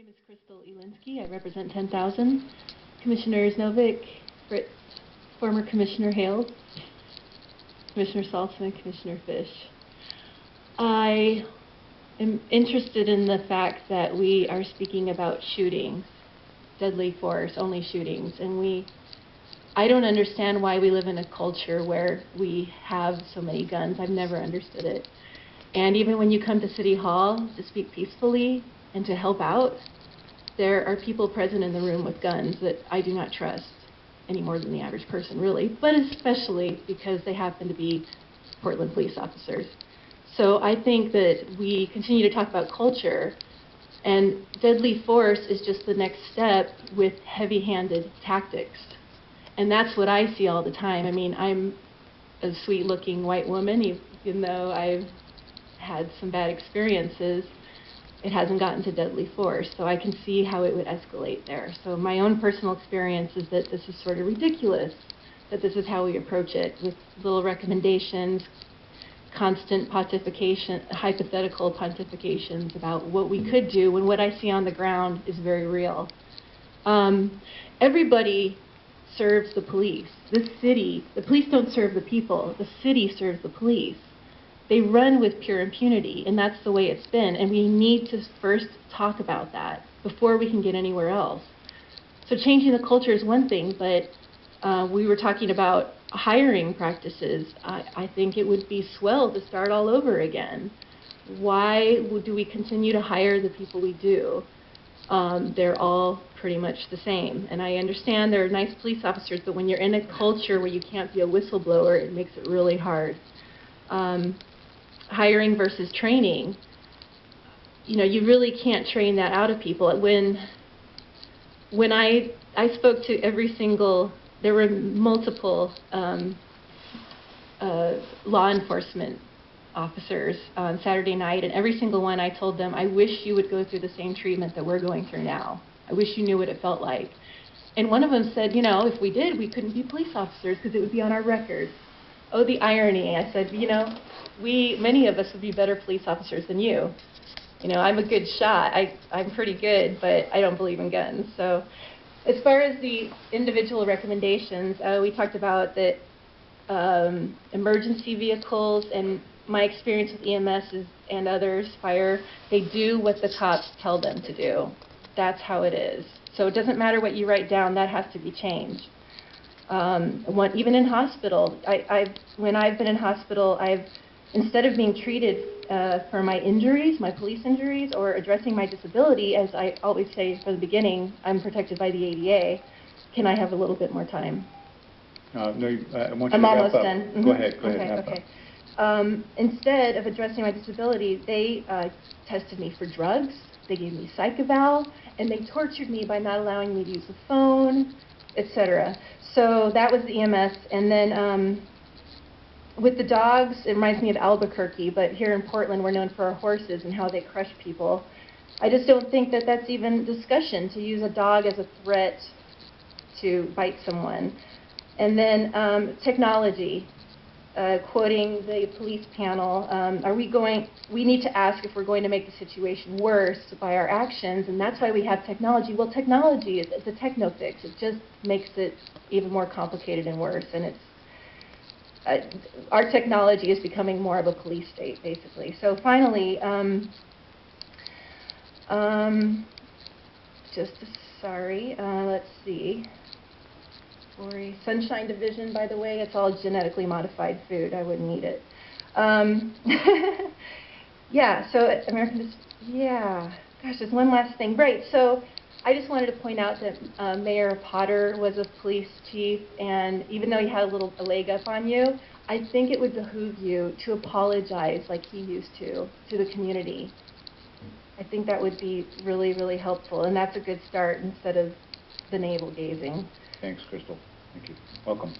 name is Elinski. I represent 10,000. Commissioners Novick, Fritz, former Commissioner Hales, Commissioner Saltzman, Commissioner Fish. I am interested in the fact that we are speaking about shootings, deadly force, only shootings, and I don't understand why we live in a culture where we have so many guns. I've never understood it. And even when you come to City Hall to speak peacefully and to help out, there are people present in the room with guns that I do not trust any more than the average person, really, but especially because they happen to be Portland police officers. So I think that we continue to talk about culture, and deadly force is just the next step with heavy-handed tactics. And that's what I see all the time. I mean, I'm a sweet-looking white woman, even though I've had some bad experiences. It hasn't gotten to deadly force, so I can see how it would escalate there. So my own personal experience is that this is sort of ridiculous, that this is how we approach it, with little recommendations, constant pontification, hypothetical pontifications about what we could do when what I see on the ground is very real. Everybody serves the police. The police don't serve the people. The city serves the police. They run with pure impunity, and that's the way it's been, and we need to first talk about that before we can get anywhere else. So changing the culture is one thing, but we were talking about hiring practices. I think it would be swell to start all over again. Why do we continue to hire the people we do? They're all pretty much the same. And I understand there are nice police officers, but when you're in a culture where you can't be a whistleblower, it makes it really hard. Hiring versus training, you really can't train that out of people. When I spoke to every single, there were multiple law enforcement officers on Saturday night, and every single one I told them, I wish you would go through the same treatment that we're going through now. I wish you knew what it felt like. And one of them said, if we did, we couldn't be police officers because it would be on our records. Oh, the irony. I said, many of us would be better police officers than you. I'm a good shot. I'm pretty good, but I don't believe in guns. So as far as the individual recommendations, we talked about that emergency vehicles, and my experience with EMS and others, fire, they do what the cops tell them to do. That's how it is. So it doesn't matter what you write down, that has to be changed. Even in hospital, when I've been in hospital, instead of being treated for my injuries, my police injuries, or addressing my disability, as I always say from the beginning, I'm protected by the ADA, can I have a little bit more time? No, I want you I'm to almost wrap up. done. Mm-hmm. Go ahead. Okay. Instead of addressing my disability, they tested me for drugs, they gave me psych eval, and they tortured me by not allowing me to use the phone, etc. So that was the EMS. And then with the dogs, it reminds me of Albuquerque, but here in Portland we're known for our horses and how they crush people. I just don't think that that's even discussion, to use a dog as a threat to bite someone. And then technology, quoting the police panel, we need to ask if we're going to make the situation worse by our actions, and that's why we have technology. Well, technology is a techno fix. It just makes it even more complicated and worse, and our technology is becoming more of a police state, basically. So finally, let's see. Sunshine Division, by the way, it's all genetically modified food. I wouldn't eat it. Gosh, there's one last thing. Right, so I just wanted to point out that Mayor Potter was a police chief, and even though he had a leg up on you, I think it would behoove you to apologize like he used to the community. I think that would be really, really helpful, and that's a good start instead of the navel gazing. Thanks, Crystal. Thank you. Welcome.